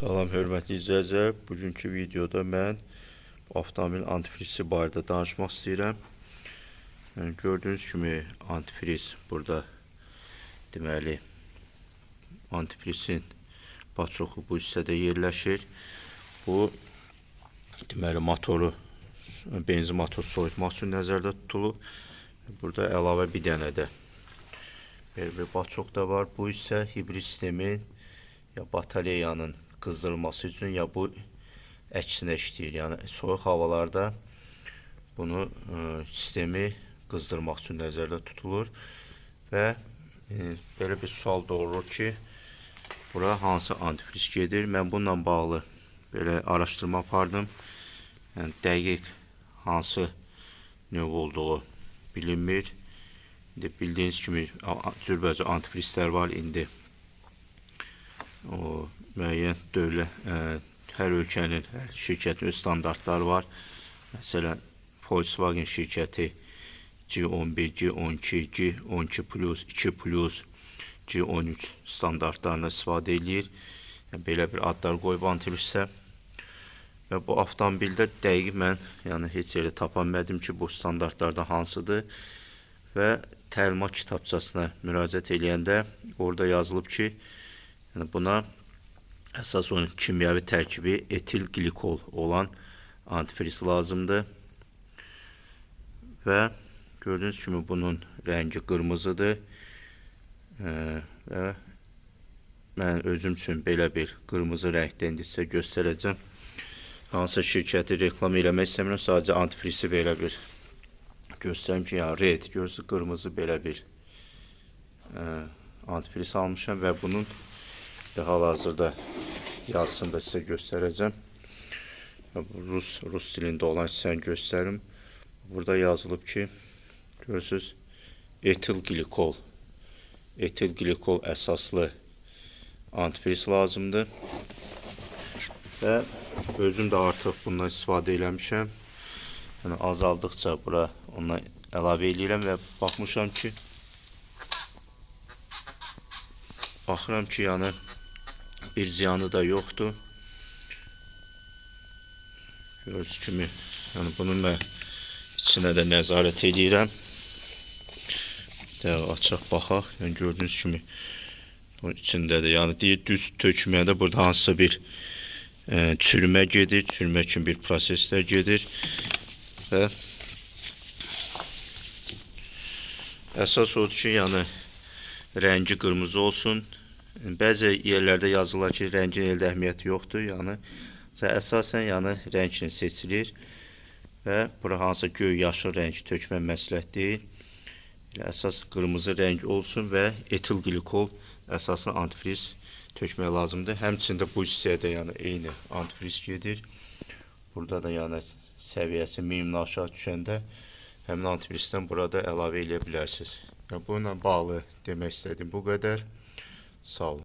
Salam, hörmətli izləyicilər. Bugünkü videoda mən avtomobil antifrizi barədə danışmaq istəyirəm. Gördüyünüz kimi antifriz burada, deməli, antifrizin paçoku bu hissədə yerləşir. Bu, deməli, motoru, benzin motoru soyutmaq üçün nəzərdə tutulub. Burada əlavə bir dənə də belə bir paçok da var. Bu isə hibrid sistemin ya batareyanın qızdırılması üçün, ya bu əksinə işləyir. Yəni soyuq havalarda bunu sistemi qızdırmaq üçün nəzərdə tutulur və belə bir sual doğurur ki, bura hansı antifriz gedir? Mən bununla bağlı belə araşdırma apardım. Yəni dəqiq hansı növ olduğu bilinmir. İndi bildiyiniz kimi cürbəcə antifrizlər var indi. O müəyyən dövlət, hər ölkənin, hər şirkətin öz standartları var. Məsələn, Volkswagen şirkəti G11, G12, G12 Plus, 2 Plus, G13 standartlarına istifadə edir. Yəni, belə bir adlar qoyub antifrizə. Və bu avtomobildə dəqiq mən heç yerdə tapa bilmədim ki, bu standartlardan hansıdır. Və təlimat kitabçasına müraciət eləyəndə orada yazılıb ki, buna əsas onun kimyəvi tərkibi etil glikol olan antifriz lazımdır. Və gördüyünüz kimi bunun rəngi qırmızıdır. Və mən özüm üçün belə bir qırmızı rəngdə indi sizə göstərəcəm. Hansı şirkəti reklam eləmək istəmirəm, sadəcə antifrizi belə bir göstərim ki, red, görürsünüz, qırmızı belə bir antifriz almışam və bunun hal-hazırda yazısını da sizə göstərəcəm. Rus dilində olan hissəni göstərim. Burada yazılıb ki, görürsünüz, etil glikol əsaslı antifriz lazımdır. Və özüm də artıq bundan istifadə eləmişəm. Yəni azaldıqca bura ondan əlavə eləyirəm və baxmışam ki, yəni bir ziyanı da yoxdur. Gördüyünüz kimi, yəni bunun mən içinə də nəzarət edirəm. Açıq baxaq. Yəni gördüyünüz kimi bunun içindədir. Yəni deyir, düz tökmədə burada hansısa bir çürümə gedir. Çürümə kimi bir proseslər gedir. Və əsas odur ki, yəni rəngi qırmızı olsun. Bəzi yerlərdə yazılır ki, rəngin əldə əhəmiyyəti yoxdur. Yəni əsasən rənglə seçilir və bura hansısa göy, yaşıl rəngi tökmə məsləhət deyil. Əsas qırmızı rəng olsun və etil glikol əsaslı antifriz tökmək lazımdır. Həmçində bu hissəyə də eyni antifriz gedir. Burada da səviyyəsi minimumdan aşağı düşəndə həmin antifrizdən burada əlavə eləyə bilərsiniz. Bununla bağlı demək istədiyim bu qədər. Sağ olun.